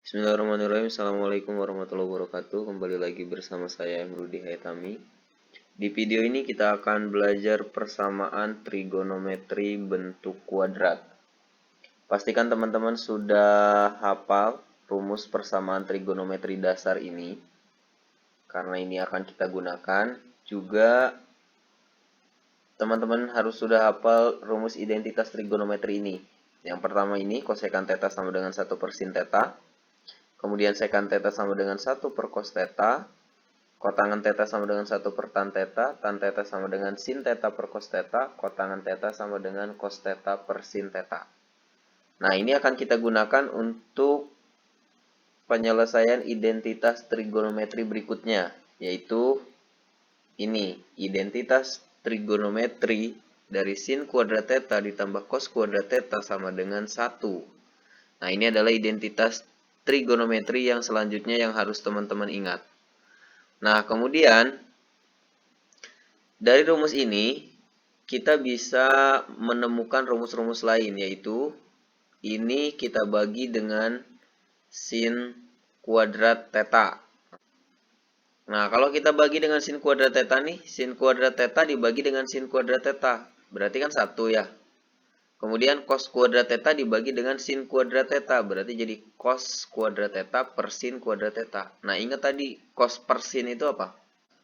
Bismillahirrahmanirrahim. Assalamualaikum warahmatullahi wabarakatuh. Kembali lagi bersama saya Emrudi Hayatami. Di video ini kita akan belajar persamaan trigonometri bentuk kuadrat. Pastikan teman-teman sudah hafal rumus persamaan trigonometri dasar ini, karena ini akan kita gunakan. Juga teman-teman harus sudah hafal rumus identitas trigonometri ini. Yang pertama ini, kosekan theta sama dengan 1 per sin theta. Kemudian sekan theta sama dengan 1 per cos theta. Kotangan theta sama dengan 1 per tan theta sama dengan sin theta per cos theta, kotangan theta sama dengan cos theta per sin theta. Nah, ini akan kita gunakan untuk penyelesaian identitas trigonometri berikutnya, yaitu ini, identitas trigonometri dari sin kuadrat theta ditambah cos kuadrat theta sama dengan 1. Nah, ini adalah identitas trigonometri yang selanjutnya yang harus teman-teman ingat. Nah, kemudian dari rumus ini kita bisa menemukan rumus-rumus lain, yaitu ini kita bagi dengan sin kuadrat theta. Nah, kalau kita bagi dengan sin kuadrat theta nih, sin kuadrat theta dibagi dengan sin kuadrat theta, berarti kan 1 ya. Kemudian cos kuadrat theta dibagi dengan sin kuadrat theta, berarti jadi cos kuadrat theta per sin kuadrat theta. Nah, ingat tadi cos per sin itu apa?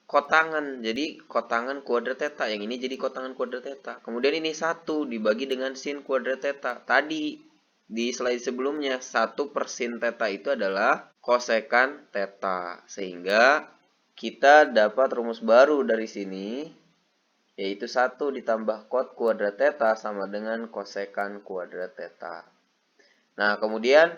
Kotangan. Jadi kotangan kuadrat theta. Yang ini jadi kotangan kuadrat theta. Kemudian ini 1 dibagi dengan sin kuadrat theta. Tadi di slide sebelumnya 1 per sin theta itu adalah kosekan theta. Sehingga kita dapat rumus baru dari sini, yaitu 1 ditambah kot kuadrat theta sama dengan kosekan kuadrat theta. Nah, kemudian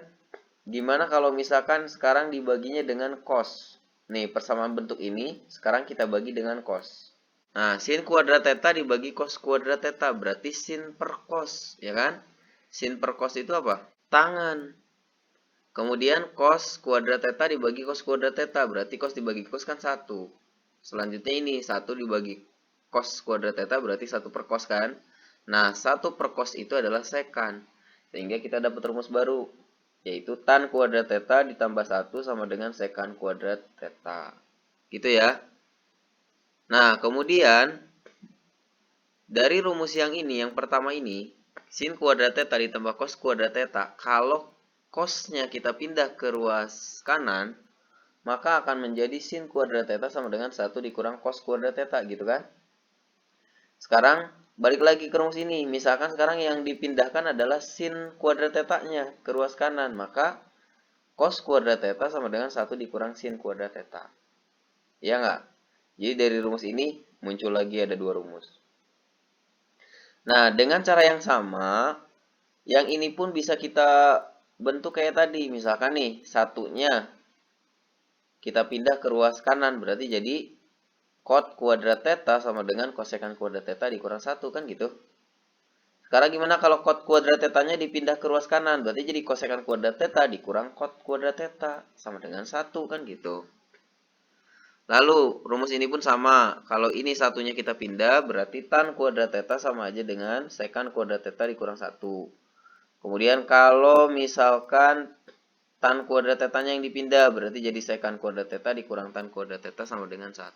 gimana kalau misalkan sekarang dibaginya dengan cos? Nih, persamaan bentuk ini sekarang kita bagi dengan cos. Nah, sin kuadrat theta dibagi cos kuadrat theta, berarti sin per cos, ya kan? Sin per cos itu apa? Tangan. Kemudian cos kuadrat theta dibagi cos kuadrat theta, berarti cos dibagi cos kan 1. Selanjutnya ini 1 dibagi cos kuadrat theta, berarti 1 per cos kan? Nah, 1 per cos itu adalah sekan. Sehingga kita dapat rumus baru, yaitu tan kuadrat theta ditambah 1 sama dengan sekan kuadrat theta. Gitu ya. Nah, kemudian dari rumus yang ini, yang pertama ini, sin kuadrat theta ditambah cos kuadrat theta, kalau cosnya kita pindah ke ruas kanan, maka akan menjadi sin kuadrat theta sama dengan 1 dikurang cos kuadrat theta, gitu kan? Sekarang balik lagi ke rumus ini. Misalkan sekarang yang dipindahkan adalah sin kuadrat theta-nya ke ruas kanan, maka cos kuadrat theta sama dengan 1 dikurang sin kuadrat theta. Ya nggak? Jadi dari rumus ini muncul lagi ada 2 rumus. Nah, dengan cara yang sama, yang ini pun bisa kita bentuk kayak tadi. Misalkan nih, satunya kita pindah ke ruas kanan, berarti jadi cot kuadrat theta sama dengan kosekan kuadrat theta dikurang 1, kan gitu. Sekarang gimana kalau cot kuadrat theta-nya dipindah ke ruas kanan? Berarti jadi kosekan kuadrat theta dikurang cot kuadrat theta sama dengan 1, kan gitu. Lalu rumus ini pun sama. Kalau ini satunya kita pindah, berarti tan kuadrat theta sama aja dengan sekan kuadrat theta dikurang 1. Kemudian kalau misalkan tan kuadrat theta-nya yang dipindah, berarti jadi sekan kuadrat theta dikurang tan kuadrat theta sama dengan 1.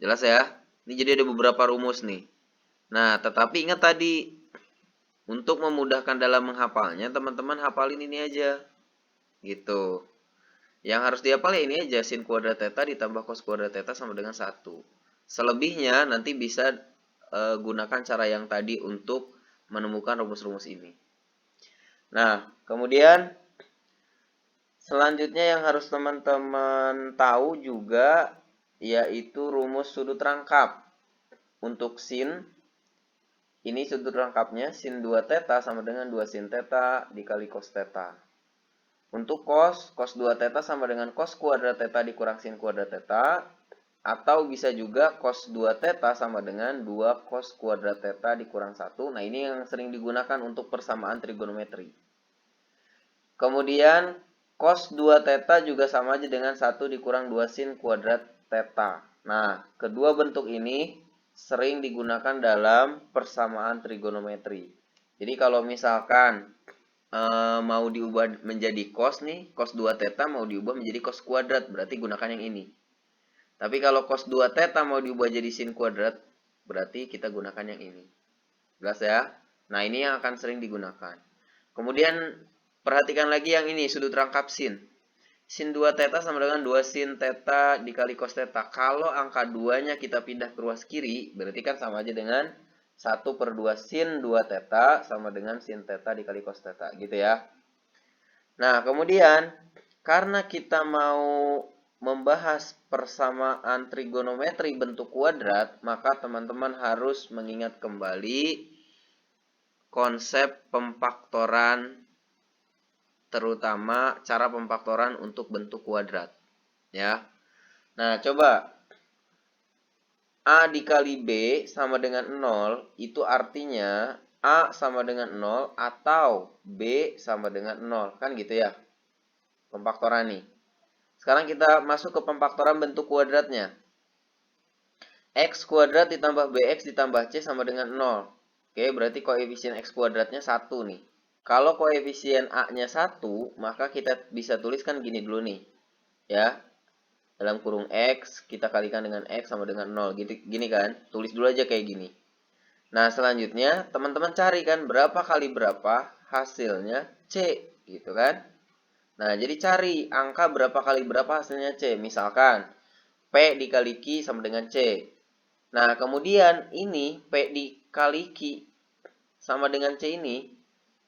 Jelas ya? Ini jadi ada beberapa rumus nih. Nah, tetapi ingat tadi, untuk memudahkan dalam menghafalnya, teman-teman hafalin ini aja. Gitu. Yang harus dihafal ya ini aja, sin kuadrat theta ditambah cos kuadrat theta sama dengan 1. Selebihnya nanti bisa gunakan cara yang tadi untuk menemukan rumus-rumus ini. Nah, kemudian selanjutnya yang harus teman-teman tahu juga yaitu rumus sudut rangkap. Untuk sin, ini sudut rangkapnya sin 2 theta sama dengan 2 sin theta dikali cos theta. Untuk cos, cos 2 theta sama dengan cos kuadrat theta dikurang sin kuadrat theta. Atau bisa juga cos 2 theta sama dengan 2 cos kuadrat theta dikurang 1. Nah, ini yang sering digunakan untuk persamaan trigonometri. Kemudian cos 2 theta juga sama aja dengan 1 dikurang 2 sin kuadrat theta. Nah, kedua bentuk ini sering digunakan dalam persamaan trigonometri. Jadi kalau misalkan mau diubah menjadi cos nih, cos 2 theta mau diubah menjadi cos kuadrat, berarti gunakan yang ini. Tapi kalau cos 2 theta mau diubah jadi sin kuadrat, berarti kita gunakan yang ini. Jelas ya? Nah, ini yang akan sering digunakan. Kemudian perhatikan lagi yang ini, sudut rangkap sin. Sin 2 theta sama dengan 2 sin theta dikali cos theta. Kalau angka 2-nya kita pindah ke ruas kiri, berarti kan sama aja dengan 1/2 sin 2 theta sama dengan sin theta dikali cos theta. Gitu ya. Nah, kemudian karena kita mau membahas persamaan trigonometri bentuk kuadrat, maka teman-teman harus mengingat kembali konsep pemfaktoran, terutama cara pemfaktoran untuk bentuk kuadrat. Ya. Nah, coba A dikali B sama dengan 0, itu artinya A sama dengan 0 atau B sama dengan 0. Kan gitu ya, pemfaktoran nih. Sekarang kita masuk ke pemfaktoran bentuk kuadratnya. X kuadrat ditambah BX ditambah C sama dengan 0. Oke, berarti koefisien X kuadratnya 1 nih. Kalau koefisien A-nya 1, maka kita bisa tuliskan gini dulu nih. Ya, dalam kurung X, kita kalikan dengan X sama dengan 0. Gini kan, tulis dulu aja kayak gini. Nah, selanjutnya teman-teman cari kan berapa kali berapa hasilnya C, gitu kan. Nah, jadi cari angka berapa kali berapa hasilnya C. Misalkan, P dikali Q sama dengan C. Nah, kemudian ini P dikali Q sama dengan C ini,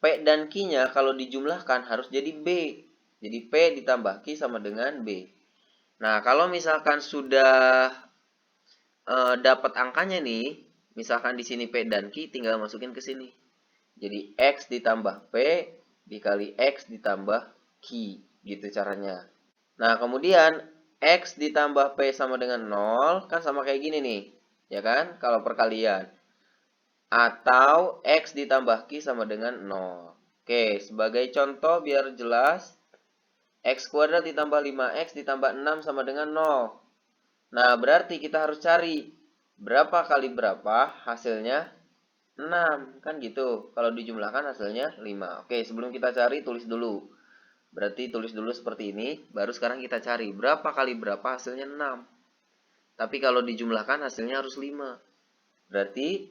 P dan Q-nya kalau dijumlahkan harus jadi B. Jadi P ditambah Q sama dengan B. Nah, kalau misalkan sudah dapat angkanya nih, misalkan di sini P dan Q, tinggal masukin ke sini. Jadi X ditambah P dikali X ditambah Q. Gitu caranya. Nah, kemudian X ditambah P sama dengan 0, kan sama kayak gini nih. Ya kan, kalau perkalian. Atau X ditambah Q sama dengan 0. Oke, sebagai contoh biar jelas, X kuadrat ditambah 5X ditambah 6 sama dengan 0. Nah, berarti kita harus cari berapa kali berapa hasilnya 6. Kan gitu. Kalau dijumlahkan hasilnya 5. Oke, sebelum kita cari, tulis dulu. Berarti tulis dulu seperti ini. Baru sekarang kita cari berapa kali berapa hasilnya 6. Tapi kalau dijumlahkan hasilnya harus 5. Berarti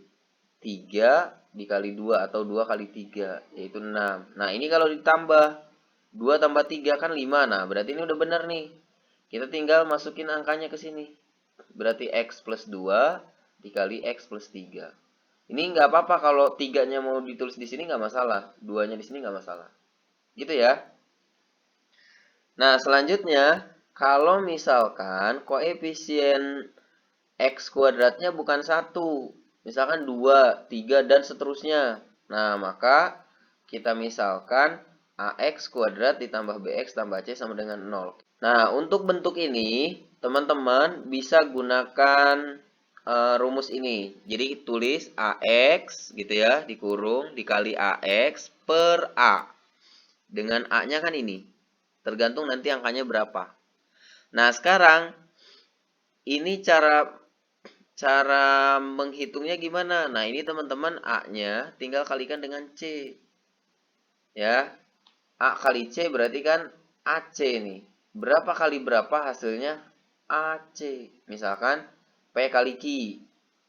3 dikali 2 atau 2 kali 3, yaitu 6. Nah, ini kalau ditambah 2 tambah 3 kan 5. Nah, berarti ini udah benar nih. Kita tinggal masukin angkanya ke sini. Berarti X plus 2 dikali X plus 3. Ini nggak apa-apa kalau 3-nya mau ditulis di sini nggak masalah. 2-nya di sini nggak masalah. Gitu ya. Nah, selanjutnya, kalau misalkan koefisien X kuadratnya bukan 1, misalkan 2, 3, dan seterusnya. Nah, maka kita misalkan AX kuadrat ditambah BX tambah C sama dengan 0. Nah, untuk bentuk ini, teman-teman bisa gunakan rumus ini. Jadi, tulis AX gitu ya, dikurung, dikali AX per A. Dengan A-nya kan ini. Tergantung nanti angkanya berapa. Nah, sekarang ini cara menghitungnya gimana? Nah, ini teman-teman A-nya tinggal kalikan dengan C. Ya. A kali C berarti kan AC nih. Berapa kali berapa hasilnya AC? Misalkan P kali Q.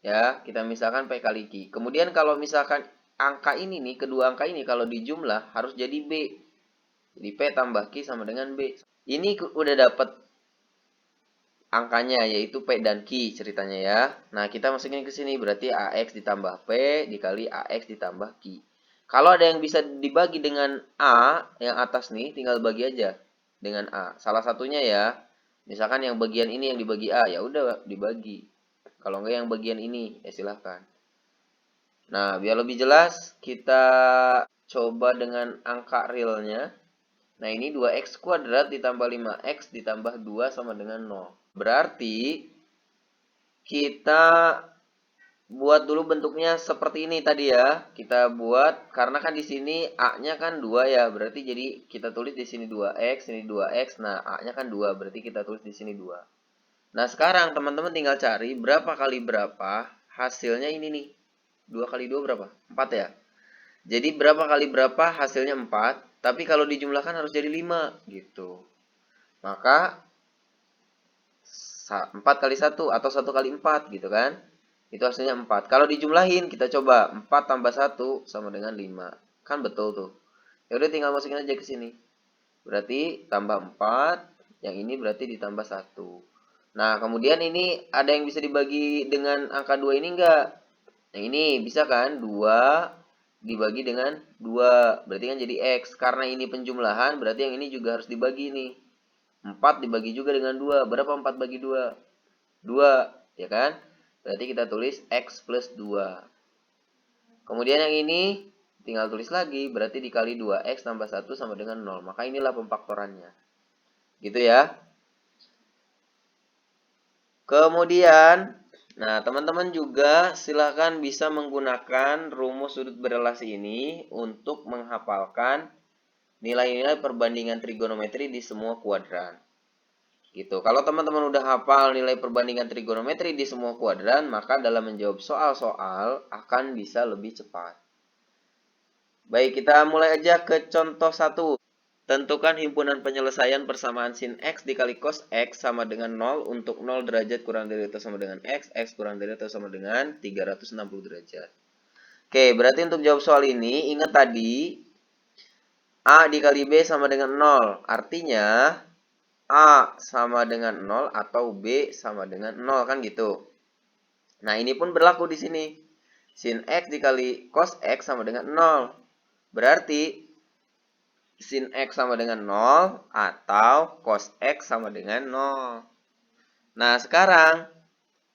Ya, kita misalkan P kali Q. Kemudian kalau misalkan angka ini nih, kedua angka ini kalau dijumlah harus jadi B. Jadi P tambah Q sama dengan B. Ini udah dapat angkanya, yaitu P dan Q ceritanya ya. Nah, kita masukin ke sini berarti AX ditambah P dikali AX ditambah Q. Kalau ada yang bisa dibagi dengan A yang atas nih, tinggal bagi aja dengan A. Salah satunya ya, misalkan yang bagian ini yang dibagi A, ya udah dibagi. Kalau enggak yang bagian ini, ya silahkan. Nah, biar lebih jelas, kita coba dengan angka realnya. Nah, ini 2x kuadrat ditambah 5x ditambah 2 sama dengan 0. Berarti kita buat dulu bentuknya seperti ini tadi ya. Kita buat karena kan di sini A-nya kan 2 ya. Berarti jadi kita tulis di sini 2x, ini 2x. Nah, A-nya kan 2, berarti kita tulis di sini 2. Nah, sekarang teman-teman tinggal cari berapa kali berapa hasilnya ini nih. 2 kali 2 berapa? 4 ya. Jadi berapa kali berapa hasilnya 4, tapi kalau dijumlahkan harus jadi 5 gitu. Maka 4 kali 1 atau 1 kali 4 gitu kan. Itu hasilnya 4. Kalau dijumlahin kita coba 4 tambah 1 sama dengan 5. Kan betul tuh. Ya udah tinggal masukin aja ke sini. Berarti tambah 4, yang ini berarti ditambah 1. Nah, kemudian ini ada yang bisa dibagi dengan angka 2 ini enggak? Yang ini bisa kan? 2 dibagi dengan 2. Berarti kan jadi X. Karena ini penjumlahan, berarti yang ini juga harus dibagi nih. 4 dibagi juga dengan 2. Berapa 4 bagi 2? 2, ya kan? Berarti kita tulis X plus 2. Kemudian yang ini tinggal tulis lagi, berarti dikali 2X tambah 1 sama dengan 0. Maka inilah pemfaktorannya. Gitu ya. Kemudian, nah teman-teman juga silahkan bisa menggunakan rumus sudut berelasi ini untuk menghafalkan nilai-nilai perbandingan trigonometri di semua kuadran. Gitu. Kalau teman-teman udah hafal nilai perbandingan trigonometri di semua kuadran, maka dalam menjawab soal-soal akan bisa lebih cepat. Baik, kita mulai aja ke contoh 1. Tentukan himpunan penyelesaian persamaan sin X dikali cos X sama dengan 0 untuk 0 derajat kurang dari atau sama dengan X, X kurang dari atau sama dengan 360 derajat. Oke, berarti untuk jawab soal ini, ingat tadi, A dikali B sama dengan 0. Artinya, A sama dengan 0 atau B sama dengan 0, kan gitu. Nah, ini pun berlaku di sini. Sin X dikali cos X sama dengan 0. Berarti, sin X sama dengan 0 atau cos X sama dengan 0. Nah, sekarang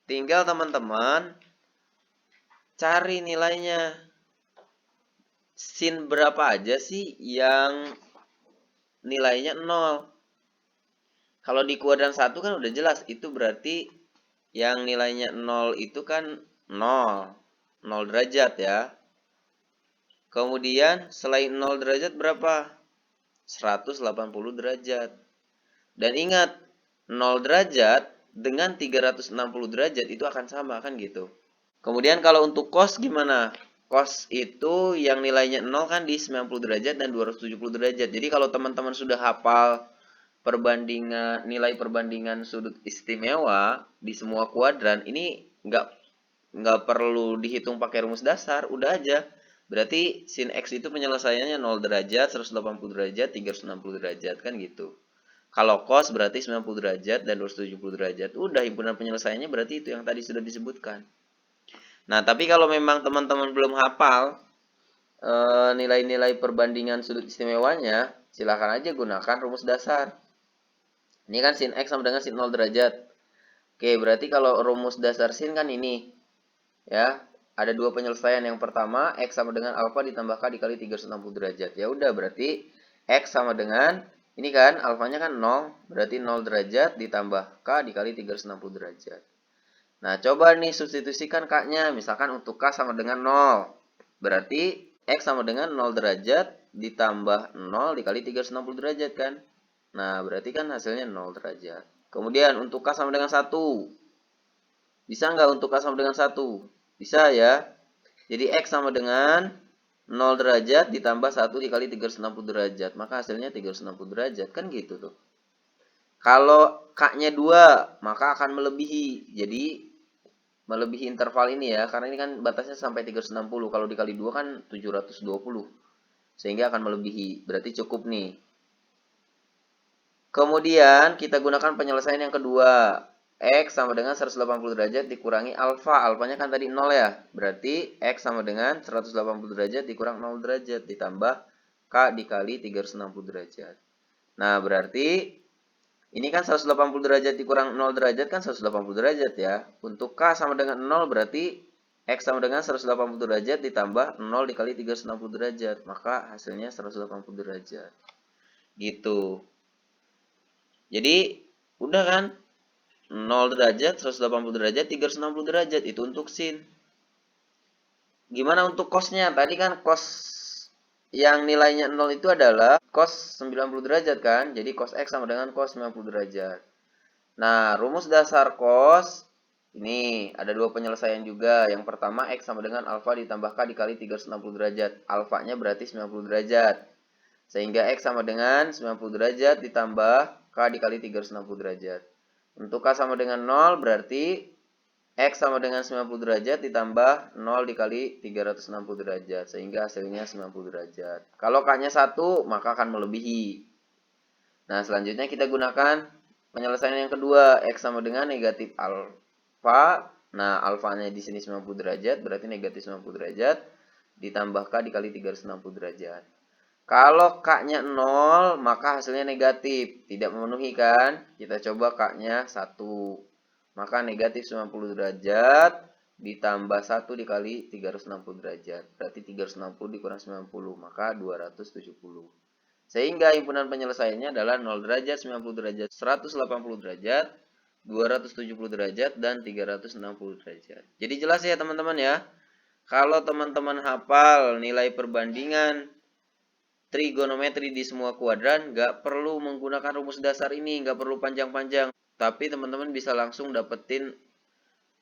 tinggal teman-teman cari nilainya. Sin berapa aja sih yang nilainya 0? Kalau di kuadran 1 kan udah jelas, itu berarti yang nilainya 0 itu kan 0. 0 derajat ya. Kemudian selain 0 derajat berapa? 180 derajat. Dan ingat, 0 derajat dengan 360 derajat itu akan sama kan gitu. Kemudian kalau untuk cos gimana? Cos itu yang nilainya 0 kan di 90 derajat dan 270 derajat. Jadi kalau teman-teman sudah hafal perbandingan nilai perbandingan sudut istimewa di semua kuadran, ini nggak perlu dihitung pakai rumus dasar, udah aja. Berarti sin X itu penyelesaiannya 0 derajat, 180 derajat, 360 derajat kan gitu. Kalau cos berarti 90 derajat dan 270 derajat. Udah himpunan penyelesaiannya berarti itu yang tadi sudah disebutkan. Nah, tapi kalau memang teman-teman belum hafal nilai-nilai perbandingan sudut istimewanya, silakan aja gunakan rumus dasar. Ini kan sin X sama dengan sin 0 derajat. Oke, berarti kalau rumus dasar sin kan ini. Ya, ada dua penyelesaian. Yang pertama, X sama dengan alfa ditambah K dikali 360 derajat. Ya udah, berarti X sama dengan, ini kan alfanya kan 0, berarti 0 derajat ditambah K dikali 360 derajat. Nah, coba nih substitusikan K-nya. Misalkan untuk K sama dengan 0. Berarti X sama dengan 0 derajat ditambah 0 dikali 360 derajat kan. Nah, berarti kan hasilnya 0 derajat. Kemudian untuk K sama dengan 1. Bisa nggak untuk K sama dengan 1? Bisa ya. Jadi X sama dengan 0 derajat ditambah 1 dikali 360 derajat. Maka hasilnya 360 derajat. Kan gitu tuh. Kalau K-nya 2, maka akan melebihi. Jadi, melebihi interval ini ya. Karena ini kan batasnya sampai 360. Kalau dikali 2 kan 720. Sehingga akan melebihi. Berarti cukup nih. Kemudian kita gunakan penyelesaian yang kedua. X sama dengan 180 derajat dikurangi alfa. Alfanya kan tadi 0 ya. Berarti X sama dengan 180 derajat dikurang 0 derajat. Ditambah K dikali 360 derajat. Nah, berarti ini kan 180 derajat dikurang 0 derajat kan 180 derajat ya. Untuk K sama dengan 0 berarti X sama dengan 180 derajat ditambah 0 dikali 360 derajat. Maka hasilnya 180 derajat. Gitu. Jadi, udah kan? 0 derajat, 180 derajat, 360 derajat. Itu untuk sin. Gimana untuk cosnya? Tadi kan cos yang nilainya 0 itu adalah cos 90 derajat kan? Jadi cos X sama dengan cos 90 derajat. Nah, rumus dasar cos Ini ada dua penyelesaian juga. Yang pertama, X sama dengan alfa ditambah K dikali 360 derajat. Alfanya berarti 90 derajat. Sehingga X sama dengan 90 derajat ditambah K dikali 360 derajat. Untuk K sama dengan 0 berarti X sama dengan 90 derajat ditambah 0 dikali 360 derajat. Sehingga hasilnya 90 derajat. Kalau K-nya 1, maka akan melebihi. Nah, selanjutnya kita gunakan penyelesaian yang kedua. X sama dengan negatif alfa. Nah, alfanya di sini 90 derajat, berarti negatif 90 derajat. Ditambah K dikali 360 derajat. Kalau K-nya 0, maka hasilnya negatif. Tidak memenuhi kan? Kita coba K-nya 1. Maka negatif 90 derajat ditambah 1 dikali 360 derajat. Berarti 360 dikurang 90, maka 270. Sehingga himpunan penyelesaiannya adalah 0 derajat, 90 derajat, 180 derajat, 270 derajat, dan 360 derajat. Jadi jelas ya teman-teman ya. Kalau teman-teman hafal nilai perbandingan trigonometri di semua kuadran, nggak perlu menggunakan rumus dasar ini, nggak perlu panjang-panjang. Tapi teman-teman bisa langsung dapetin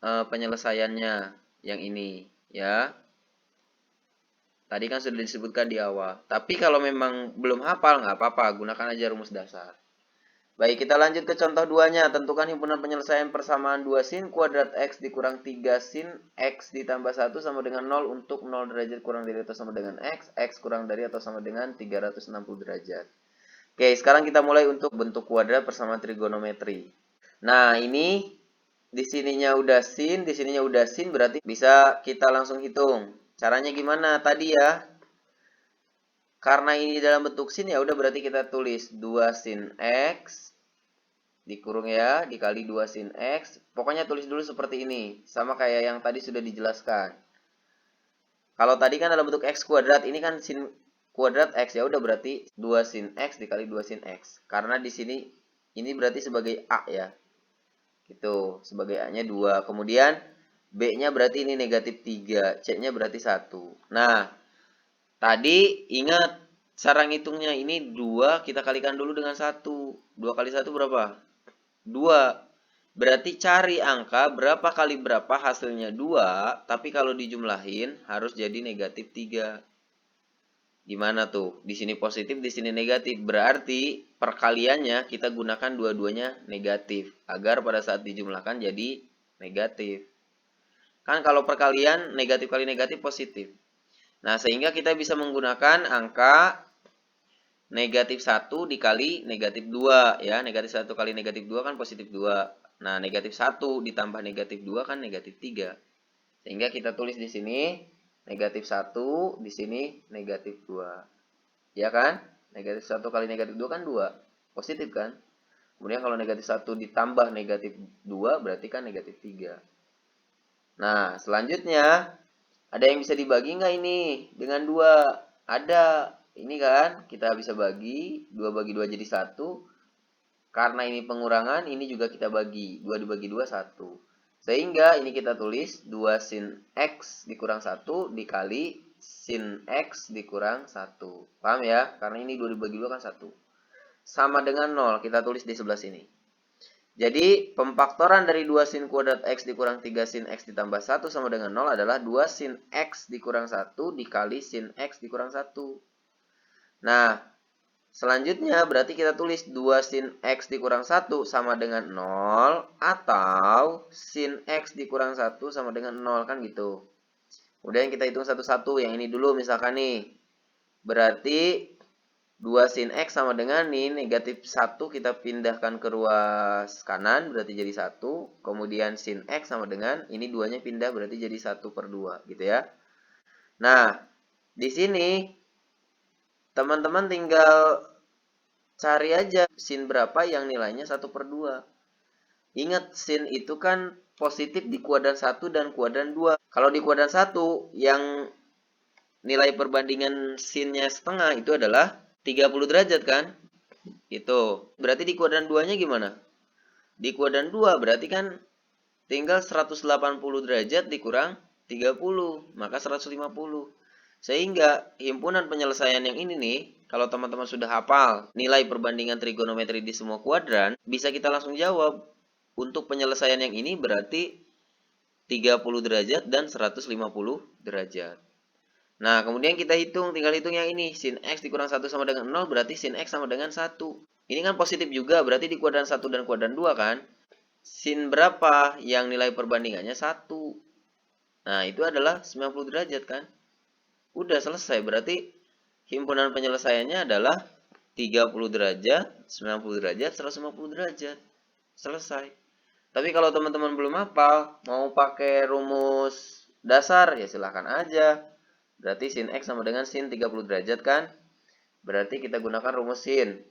penyelesaiannya yang ini ya. Tadi kan sudah disebutkan di awal. Tapi kalau memang belum hafal, nggak apa-apa. Gunakan aja rumus dasar. Baik, kita lanjut ke contoh 2-nya. Tentukan himpunan penyelesaian persamaan 2 sin kuadrat X dikurang 3 sin X ditambah 1 sama dengan 0 untuk 0 derajat kurang dari atau sama dengan X. X kurang dari atau sama dengan 360 derajat. Oke, sekarang kita mulai untuk bentuk kuadrat persamaan trigonometri. Nah, ini di sininya udah sin, di sininya udah sin, berarti bisa kita langsung hitung. Caranya gimana? Tadi ya, karena ini dalam bentuk sin ya udah berarti kita tulis 2 sin X dikurung ya, dikali 2 sin X. Pokoknya tulis dulu seperti ini, sama kayak yang tadi sudah dijelaskan. Kalau tadi kan dalam bentuk X kuadrat, ini kan sin kuadrat X ya udah berarti 2 sin X dikali 2 sin X. Karena di sini ini berarti sebagai A ya. Gitu, sebagai A-nya 2. Kemudian B-nya berarti ini negatif 3, C-nya berarti 1. Nah, tadi ingat cara ngitungnya ini 2 kita kalikan dulu dengan 1. 2 kali 1 berapa? 2. Berarti cari angka berapa kali berapa hasilnya 2, tapi kalau dijumlahin harus jadi negatif 3. Gimana tuh? Di sini positif, di sini negatif. Berarti perkaliannya kita gunakan dua-duanya negatif. Agar pada saat dijumlahkan jadi negatif. Kan kalau perkalian negatif kali negatif positif. Nah, sehingga kita bisa menggunakan angka negatif 1 dikali negatif 2. Ya, negatif 1 kali negatif 2 kan positif 2. Nah, negatif 1 ditambah negatif 2 kan negatif 3. Sehingga kita tulis di sini negatif 1, di sini negatif 2. Ya kan? Negatif 1 kali negatif 2 kan 2. Positif kan? Kemudian kalau negatif 1 ditambah negatif 2 berarti kan negatif 3. Nah, selanjutnya ada yang bisa dibagi nggak ini dengan 2? Ada. Ini kan kita bisa bagi. 2 bagi 2 jadi 1. Karena ini pengurangan, ini juga kita bagi. 2 dibagi 2, 1. Sehingga ini kita tulis 2 sin X dikurang 1 dikali sin X dikurang 1. Paham ya? Karena ini 2 dibagi 2 kan 1. Sama dengan 0. Kita tulis di sebelah sini. Jadi pemfaktoran dari 2 sin kuadrat X dikurang 3 sin X ditambah 1 sama dengan 0 adalah 2 sin X dikurang 1 dikali sin X dikurang 1. Nah, selanjutnya berarti kita tulis 2 sin X dikurang 1 sama dengan 0 atau sin X dikurang 1 sama dengan 0 kan gitu. Kemudian kita hitung satu-satu. Yang ini dulu misalkan nih. Berarti 2 sin X sama dengan nih negatif 1 kita pindahkan ke ruas kanan berarti jadi 1. Kemudian sin X sama dengan ini 2-nya pindah berarti jadi 1/2 gitu ya. Nah, di sini teman-teman tinggal cari aja sin berapa yang nilainya 1/2. Ingat sin itu kan positif di kuadran 1 dan kuadran 2. Kalau di kuadran 1 yang nilai perbandingan sinnya setengah itu adalah 30 derajat kan? Itu. Berarti di kuadran 2-nya gimana? Di kuadran 2 berarti kan tinggal 180 derajat dikurang 30, maka 150. Sehingga himpunan penyelesaian yang ini nih, kalau teman-teman sudah hafal nilai perbandingan trigonometri di semua kuadran, bisa kita langsung jawab. Untuk penyelesaian yang ini berarti 30 derajat, dan 150 derajat. Nah, kemudian kita tinggal hitung yang ini. Sin X dikurang 1 sama dengan 0, berarti sin X sama dengan 1. Ini kan positif juga, berarti di kuadran 1 dan kuadran 2 kan. Sin berapa yang nilai perbandingannya 1. Nah, itu adalah 90 derajat kan. Udah selesai, berarti himpunan penyelesaiannya adalah 30 derajat, 90 derajat, 150 derajat. Selesai. Tapi kalau teman-teman belum hafal, mau pakai rumus dasar, ya silahkan aja. Berarti sin X sama dengan sin 30 derajat kan. Berarti kita gunakan rumus sin.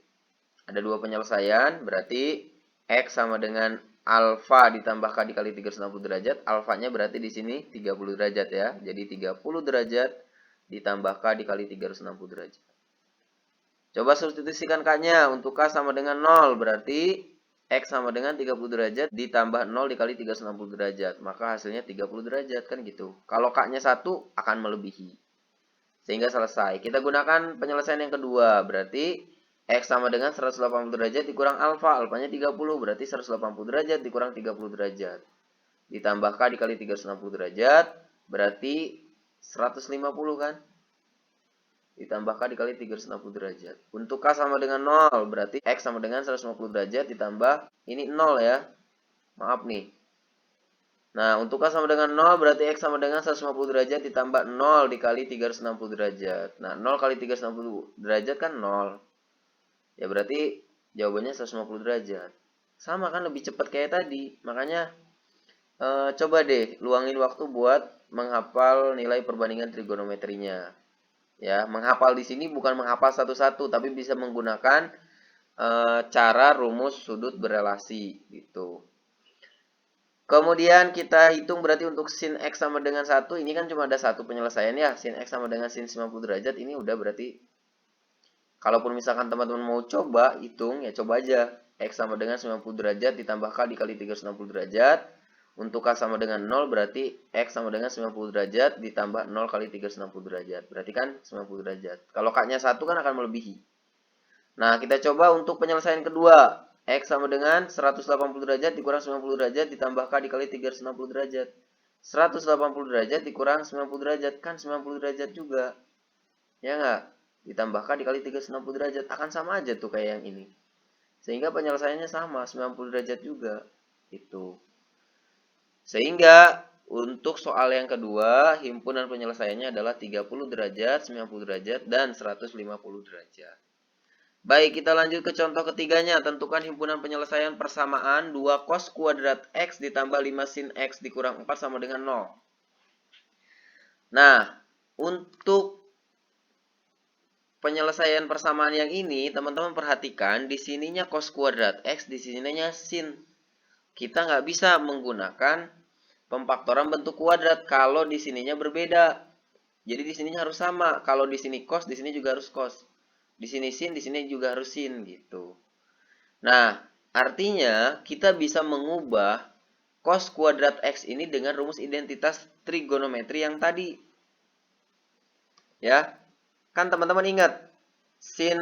Ada dua penyelesaian, berarti X sama dengan alfa ditambah K dikali 360 derajat. Alfanya berarti di sini 30 derajat ya. Jadi 30 derajat ditambah K dikali 360 derajat. Coba substitusikan K-nya. Untuk K sama dengan 0, berarti X sama dengan 30 derajat ditambah 0 dikali 360 derajat. Maka hasilnya 30 derajat kan gitu. Kalau K-nya 1 akan melebihi. Sehingga selesai. Kita gunakan penyelesaian yang kedua. Berarti X sama dengan 180 derajat dikurang alfa. Alfanya 30. Berarti 180 derajat dikurang 30 derajat. Ditambah K dikali 360 derajat. Berarti 150 kan. Ditambah K dikali 360 derajat. Untuk K sama dengan 0. Berarti X sama dengan 150 derajat ditambah. Ini 0 ya. Maaf nih. Nah, untuk K sama dengan 0 berarti X sama dengan 150 derajat ditambah 0 dikali 360 derajat. Nah, 0 kali 360 derajat kan 0. Ya berarti jawabannya 150 derajat. Sama kan, lebih cepat kayak tadi. Makanya coba deh luangin waktu buat menghafal nilai perbandingan trigonometrinya. Ya, menghafal di sini bukan menghafal satu-satu, tapi bisa menggunakan cara rumus sudut berelasi gitu. Kemudian kita hitung berarti untuk sin X sama dengan 1, ini kan cuma ada satu penyelesaian ya. Sin X sama dengan sin 90 derajat, ini udah berarti, kalaupun misalkan teman-teman mau coba hitung, ya coba aja. X sama dengan 90 derajat ditambah K dikali 360 derajat. Untuk K sama dengan 0, berarti X sama dengan 90 derajat ditambah 0 kali 360 derajat. Berarti kan 90 derajat. Kalau K-nya 1 kan akan melebihi. Nah, kita coba untuk penyelesaian kedua. X sama dengan 180 derajat dikurang 90 derajat ditambah K dikali 360 derajat. 180 derajat dikurang 90 derajat. Kan 90 derajat juga. Ya nggak? Ditambah K dikali 360 derajat. Akan sama aja tuh kayak yang ini. Sehingga penyelesaiannya sama. 90 derajat juga. Itu. Sehingga untuk soal yang kedua, himpunan penyelesaiannya adalah 30 derajat, 90 derajat, dan 150 derajat. Baik, kita lanjut ke contoh ketiganya. Tentukan himpunan penyelesaian persamaan 2 cos kuadrat X ditambah 5 sin X dikurang 4 sama dengan 0. Nah, untuk penyelesaian persamaan yang ini, teman-teman perhatikan, di sininya cos kuadrat X, di sininya sin. Kita nggak bisa menggunakan pemfaktoran bentuk kuadrat kalau di sininya berbeda. Jadi di sininya harus sama. Kalau di sini cos, di sini juga harus cos. Di sini sin, di sini juga harus sin gitu. Nah, artinya kita bisa mengubah cos kuadrat X ini dengan rumus identitas trigonometri yang tadi. Ya, kan teman-teman ingat, sin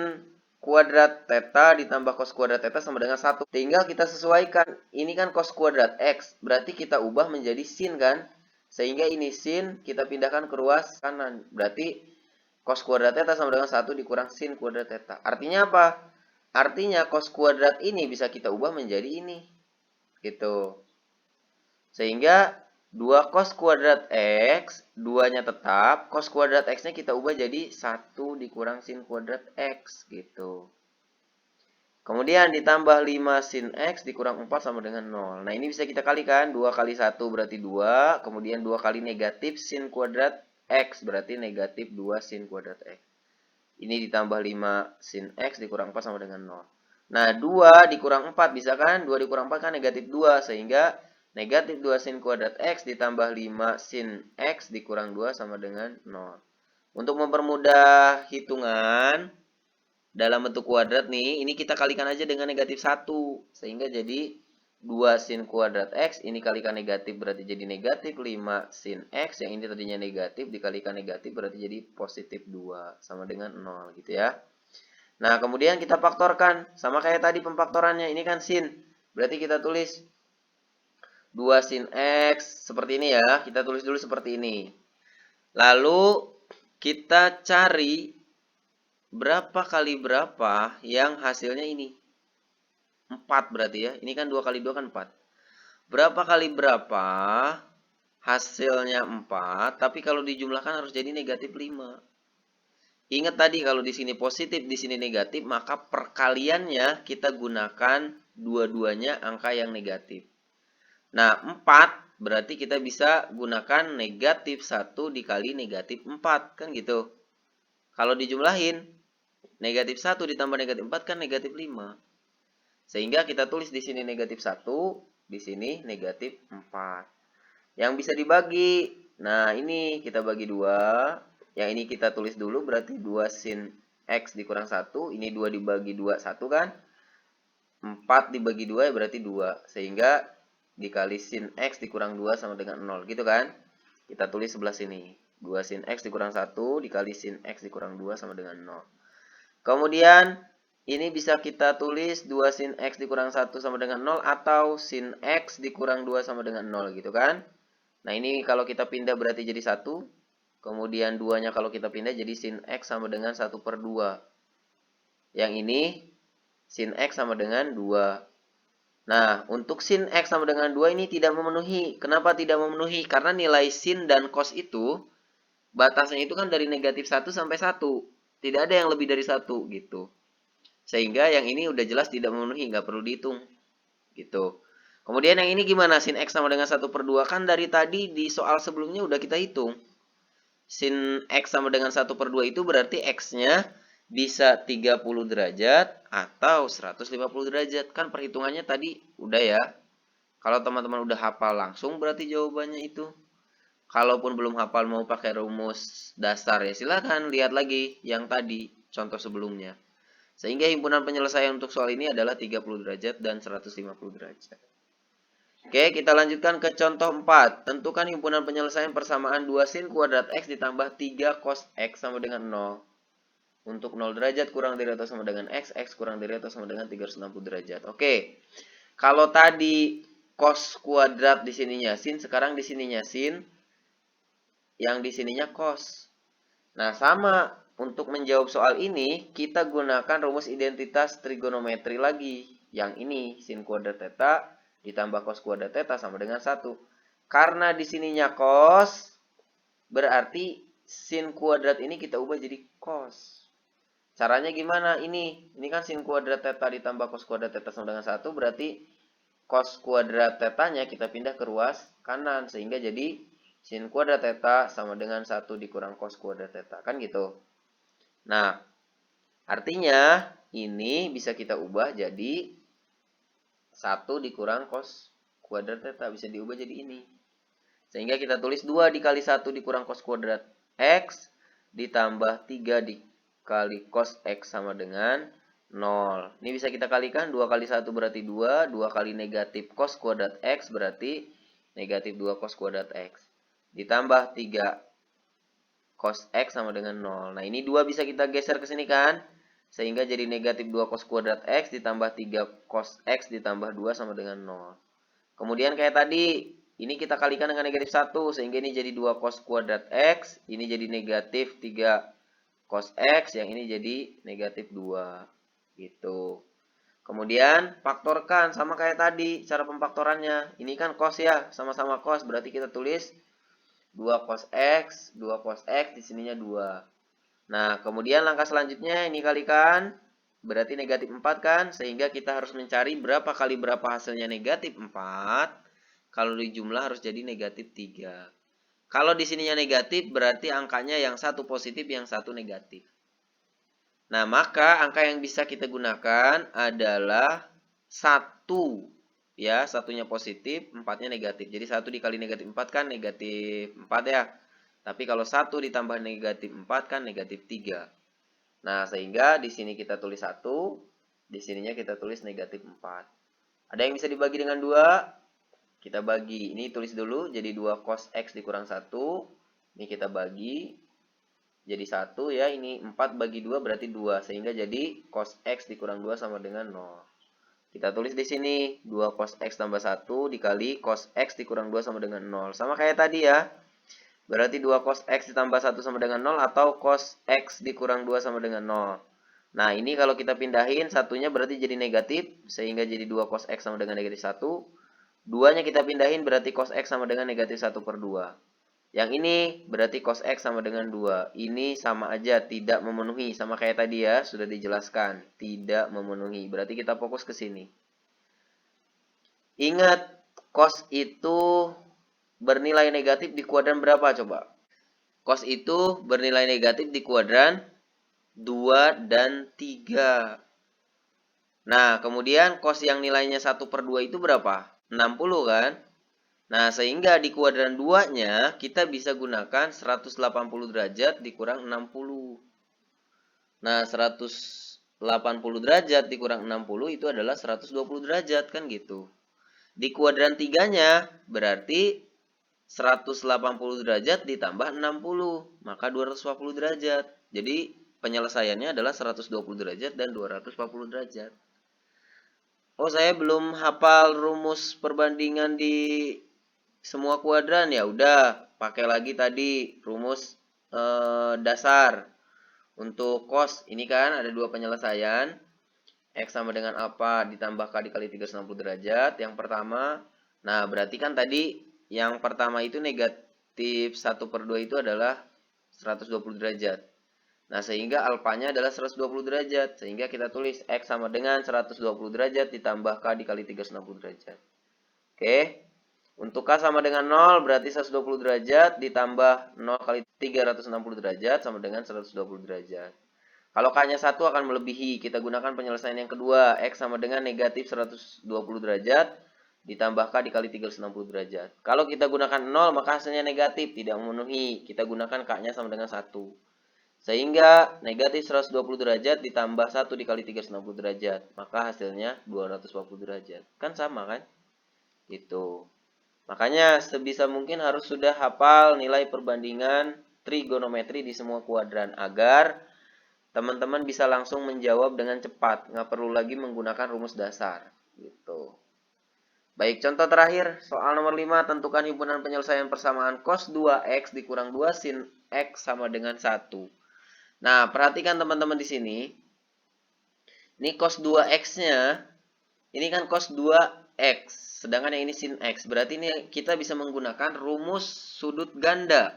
kuadrat theta ditambah cos kuadrat theta sama dengan 1. Tinggal kita sesuaikan, ini kan cos kuadrat X, berarti kita ubah menjadi sin kan. Sehingga ini sin, kita pindahkan ke ruas kanan. Berarti cos kuadrat theta sama dengan 1 dikurang sin kuadrat theta. Artinya apa? Artinya cos kuadrat ini bisa kita ubah menjadi ini. Gitu. Sehingga 2 cos kuadrat X, 2-nya tetap, cos kuadrat X-nya kita ubah jadi 1 dikurang sin kuadrat X. Gitu. Kemudian ditambah 5 sin X dikurang 4 sama dengan 0. Nah, ini bisa kita kalikan. 2 kali 1 berarti 2. Kemudian 2 kali negatif sin kuadrat X berarti negatif 2 sin kuadrat X. Ini ditambah 5 sin X dikurang 4 sama dengan 0. Nah, 2 dikurang 4 bisa kan? 2 dikurang 4 kan negatif 2. Sehingga negatif 2 sin kuadrat X ditambah 5 sin X dikurang 2 sama dengan 0. Untuk mempermudah hitungan dalam bentuk kuadrat nih, ini kita kalikan aja dengan negatif 1. Sehingga jadi 2 sin kuadrat X, ini kalikan negatif berarti jadi negatif 5 sin X. Yang ini tadinya negatif, dikalikan negatif berarti jadi positif 2. Sama dengan 0 gitu ya. Nah, kemudian kita faktorkan. Sama kayak tadi pemfaktorannya, ini kan sin. Berarti kita tulis 2 sin X seperti ini ya. Kita tulis dulu seperti ini. Lalu kita cari berapa kali berapa yang hasilnya ini. 4 berarti ya. Ini kan 2 kali 2 kan 4. Berapa kali berapa hasilnya 4, tapi kalau dijumlahkan harus jadi negatif 5. Ingat tadi kalau di sini positif, di sini negatif, maka perkaliannya kita gunakan dua-duanya angka yang negatif. Nah, 4 berarti kita bisa gunakan negatif 1 dikali negatif 4, kan gitu. Kalau dijumlahin, negatif 1 ditambah negatif 4 kan negatif 5. Sehingga kita tulis di sini negatif 1, di sini negatif 4. Yang bisa dibagi, nah ini kita bagi 2. Yang ini kita tulis dulu, berarti 2 sin X dikurang 1. Ini 2 dibagi 2, 1 kan. 4 dibagi 2 ya berarti 2. Sehingga dikali sin X dikurang 2 sama dengan 0. Gitu kan. Kita tulis sebelah sini. 2 sin X dikurang 1 dikali sin X dikurang 2 sama dengan 0. Kemudian ini bisa kita tulis 2 sin X dikurang 1 sama dengan 0. Atau sin X dikurang 2 sama dengan 0 gitu kan. Nah ini kalau kita pindah berarti jadi 1. Kemudian 2-nya kalau kita pindah jadi sin X sama dengan 1/2. Yang ini sin X sama dengan 2. Nah, untuk sin X sama dengan 2 ini tidak memenuhi. Kenapa tidak memenuhi? Karena nilai sin dan cos itu, batasnya itu kan dari negatif 1 sampai 1. Tidak ada yang lebih dari 1 gitu. Sehingga yang ini udah jelas tidak memenuhi, nggak perlu dihitung. Gitu. Kemudian yang ini gimana? Sin X sama dengan 1/2 kan dari tadi di soal sebelumnya udah kita hitung. Sin X sama dengan 1/2 itu berarti X-nya bisa 30 derajat atau 150 derajat. Kan perhitungannya tadi udah ya. Kalau teman-teman udah hafal langsung berarti jawabannya itu. Kalaupun belum hafal mau pakai rumus dasar ya silakan lihat lagi yang tadi contoh sebelumnya. Sehingga himpunan penyelesaian untuk soal ini adalah 30 derajat dan 150 derajat. Oke, kita lanjutkan ke contoh 4. Tentukan himpunan penyelesaian persamaan 2 sin kuadrat X ditambah 3 cos X sama dengan 0. Untuk 0 derajat kurang dari atau sama dengan X, X kurang dari atau sama dengan 360 derajat. Oke, kalau tadi cos kuadrat di sininya sin, sekarang di sininya sin, yang di sininya cos. Nah, sama. Untuk menjawab soal ini, kita gunakan rumus identitas trigonometri lagi. Yang ini, sin kuadrat theta ditambah cos kuadrat theta sama dengan 1. Karena di sininya cos, berarti sin kuadrat ini kita ubah jadi cos. Caranya gimana? Ini kan sin kuadrat theta ditambah cos kuadrat theta sama dengan 1, berarti cos kuadrat tetanya kita pindah ke ruas kanan. Sehingga jadi sin kuadrat theta sama dengan 1 dikurang cos kuadrat theta. Kan gitu. Nah, artinya ini bisa kita ubah jadi 1 dikurang cos kuadrat theta. Bisa diubah jadi ini. Sehingga kita tulis 2 dikali 1 dikurang cos kuadrat X ditambah 3 dikali cos X sama dengan 0. Ini bisa kita kalikan. 2 kali 1 berarti 2. 2 kali negatif cos kuadrat X berarti negatif 2 cos kuadrat X. Ditambah 3 cos X sama dengan 0. Nah ini 2 bisa kita geser ke sini kan. Sehingga jadi negatif 2 cos kuadrat X ditambah 3 cos X ditambah 2 sama dengan 0. Kemudian kayak tadi, ini kita kalikan dengan negatif 1. Sehingga ini jadi 2 cos kuadrat X. Ini jadi negatif 3 cos X. Yang ini jadi negatif 2. Gitu. Kemudian faktorkan sama kayak tadi cara pemfaktorannya. Ini kan cos ya, sama-sama cos. Berarti kita tulis 2 cos X, 2 cos X, di sininya 2. Nah, kemudian langkah selanjutnya ini kalikan, berarti negatif 4 kan, sehingga kita harus mencari berapa kali berapa hasilnya negatif 4, kalau dijumlah harus jadi negatif 3. Kalau di sininya negatif, berarti angkanya yang satu positif, yang satu negatif. Nah, maka angka yang bisa kita gunakan adalah 1, ya, satunya positif, 4-nya negatif. Jadi 1 dikali negatif 4 kan negatif 4 ya. Tapi kalau 1 ditambah negatif 4 kan negatif 3. Nah, sehingga di sini kita tulis 1, di sininya kita tulis negatif 4. Ada yang bisa dibagi dengan 2? Kita bagi. Ini tulis dulu, jadi 2 cos X dikurang 1. Ini kita bagi, jadi 1 ya. Ini 4 bagi 2 berarti 2. Sehingga jadi cos X dikurang 2 sama dengan 0. Kita tulis di sini 2 cos X tambah 1 dikali cos X dikurang 2 sama dengan 0. Sama kayak tadi ya. Berarti 2 cos X ditambah 1 sama dengan 0 atau cos X dikurang 2 sama dengan 0. Nah, ini kalau kita pindahin, satunya berarti jadi negatif, sehingga jadi 2 cos X sama dengan negatif 1. Duanya kita pindahin berarti cos X sama dengan negatif 1 per 2. Yang ini berarti cos X sama dengan 2. Ini sama aja, tidak memenuhi. Sama kayak tadi ya, sudah dijelaskan. Tidak memenuhi. Berarti kita fokus ke sini. Ingat, cos itu bernilai negatif di kuadran berapa coba? Cos itu bernilai negatif di kuadran 2 dan 3. Nah, kemudian cos yang nilainya 1 per 2 itu berapa? 60 kan? Nah, sehingga di kuadran 2-nya kita bisa gunakan 180 derajat dikurang 60. Nah, 180 derajat dikurang 60 itu adalah 120 derajat kan gitu. Di kuadran 3-nya berarti 180 derajat ditambah 60, maka 240 derajat. Jadi penyelesaiannya adalah 120 derajat dan 240 derajat. Oh, saya belum hafal rumus perbandingan di semua kuadran. Ya udah, pakai lagi tadi rumus dasar. Untuk cos, ini kan ada dua penyelesaian. X sama dengan apa ditambah K dikali 360 derajat. Yang pertama, nah berarti kan tadi yang pertama itu negatif 1 per 2 itu adalah 120 derajat. Nah, sehingga alfanya adalah 120 derajat. Sehingga kita tulis X sama dengan 120 derajat ditambah K dikali 360 derajat. Oke. Untuk K sama dengan 0 berarti 120 derajat ditambah 0 kali 360 derajat sama dengan 120 derajat. Kalau K-nya 1 akan melebihi, kita gunakan penyelesaian yang kedua. X sama dengan negatif 120 derajat ditambah K dikali 360 derajat. Kalau kita gunakan 0 maka hasilnya negatif, tidak memenuhi. Kita gunakan K-nya sama dengan 1. Sehingga negatif 120 derajat ditambah 1 dikali 360 derajat. Maka hasilnya 240 derajat. Kan sama kan? Gitu. Makanya sebisa mungkin harus sudah hafal nilai perbandingan trigonometri di semua kuadran agar teman-teman bisa langsung menjawab dengan cepat, nggak perlu lagi menggunakan rumus dasar. Gitu. Baik, contoh terakhir, soal nomor 5, tentukan himpunan penyelesaian persamaan cos 2x dikurang 2 sin x sama dengan 1. Nah, perhatikan teman-teman di sini. Ini cos 2x-nya, ini kan cos 2x. Sedangkan yang ini sin X. Berarti ini kita bisa menggunakan rumus sudut ganda.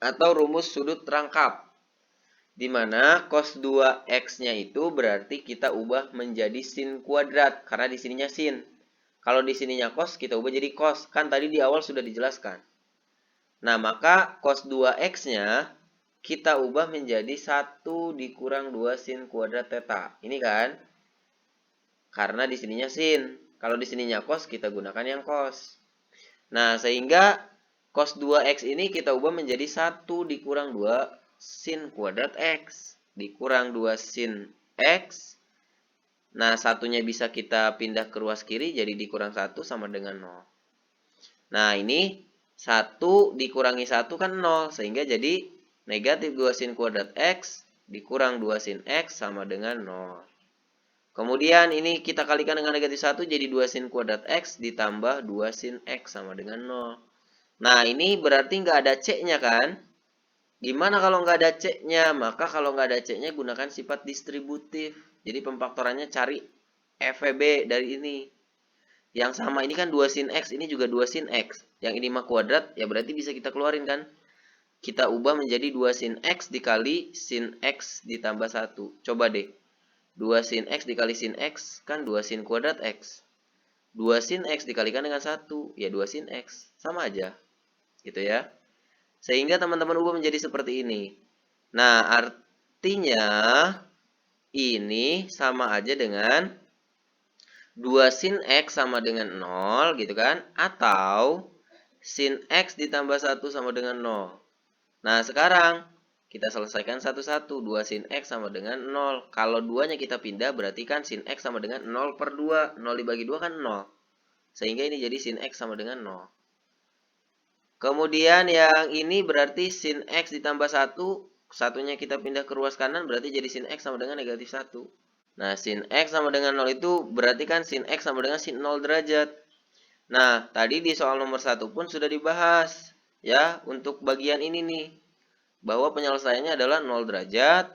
Atau rumus sudut rangkap. Di mana cos 2X-nya itu berarti kita ubah menjadi sin kuadrat. Karena di sininya sin. Kalau di sininya cos, kita ubah jadi cos. Kan tadi di awal sudah dijelaskan. Nah, maka cos 2X-nya kita ubah menjadi 1 dikurang 2 sin kuadrat theta. Ini kan? Karena di sininya sin. Kalau di sininya cos, kita gunakan yang cos. Nah, sehingga cos 2x ini kita ubah menjadi 1 dikurang 2 sin kuadrat x. Dikurang 2 sin x. Nah, satunya bisa kita pindah ke ruas kiri, jadi dikurang 1 sama dengan 0. Nah, ini 1 dikurangi 1 kan 0. Sehingga jadi negatif 2 sin kuadrat x dikurang 2 sin x sama dengan 0. Kemudian ini kita kalikan dengan negatif 1 jadi 2 sin kuadrat X ditambah 2 sin X sama dengan 0. Nah, ini berarti nggak ada C-nya kan? Gimana kalau nggak ada C-nya? Maka kalau nggak ada C-nya gunakan sifat distributif. Jadi pemfaktorannya cari FVB dari ini. Yang sama ini kan 2 sin X, ini juga 2 sin X. Yang ini mah kuadrat, ya berarti bisa kita keluarin kan? Kita ubah menjadi 2 sin X dikali sin X ditambah 1. Coba deh. 2 sin X dikali sin X kan 2 sin kuadrat X. 2 sin X dikalikan dengan 1, ya 2 sin X. Sama aja. Gitu ya. Sehingga teman-teman ubah menjadi seperti ini. Nah, artinya ini sama aja dengan 2 sin X sama dengan 0 gitu kan. Atau sin X ditambah 1 sama dengan 0. Nah, sekarang kita selesaikan satu-satu. 2 sin X sama dengan 0. Kalau 2-nya kita pindah berarti kan sin X sama dengan 0 per 2. 0 dibagi 2 kan 0. Sehingga ini jadi sin X sama dengan 0. Kemudian yang ini berarti sin X ditambah 1. Satunya kita pindah ke ruas kanan berarti jadi sin X sama dengan negatif 1. Nah, sin X sama dengan 0 itu berarti kan sin X sama dengan sin 0 derajat. Nah, tadi di soal nomor 1 pun sudah dibahas ya untuk bagian ini nih. Bahwa penyelesaiannya adalah 0 derajat,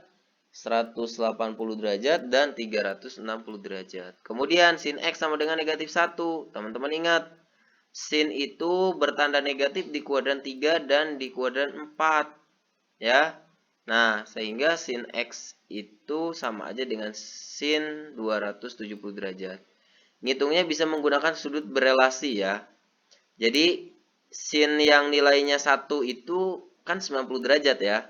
180 derajat, dan 360 derajat. Kemudian sin X sama dengan negatif 1. Teman-teman ingat, sin itu bertanda negatif di kuadran 3 dan di kuadran 4. Ya. Nah, sehingga sin X itu sama aja dengan sin 270 derajat. Ngitungnya bisa menggunakan sudut berelasi ya. Jadi, sin yang nilainya 1 itu kan 90 derajat ya.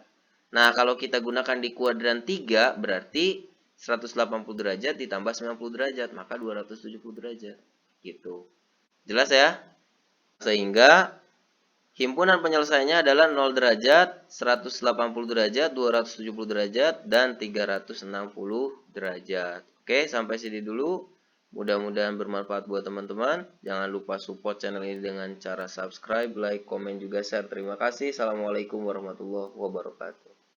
Nah, kalau kita gunakan di kuadran 3 berarti 180 derajat ditambah 90 derajat, maka 270 derajat. Gitu. Jelas ya? Sehingga himpunan penyelesaiannya adalah 0 derajat, 180 derajat, 270 derajat, dan 360 derajat. Oke, sampai sini dulu. Mudah-mudahan bermanfaat buat teman-teman. Jangan lupa support channel ini dengan cara subscribe, like, komen, juga share. Terima kasih. Assalamualaikum warahmatullahi wabarakatuh.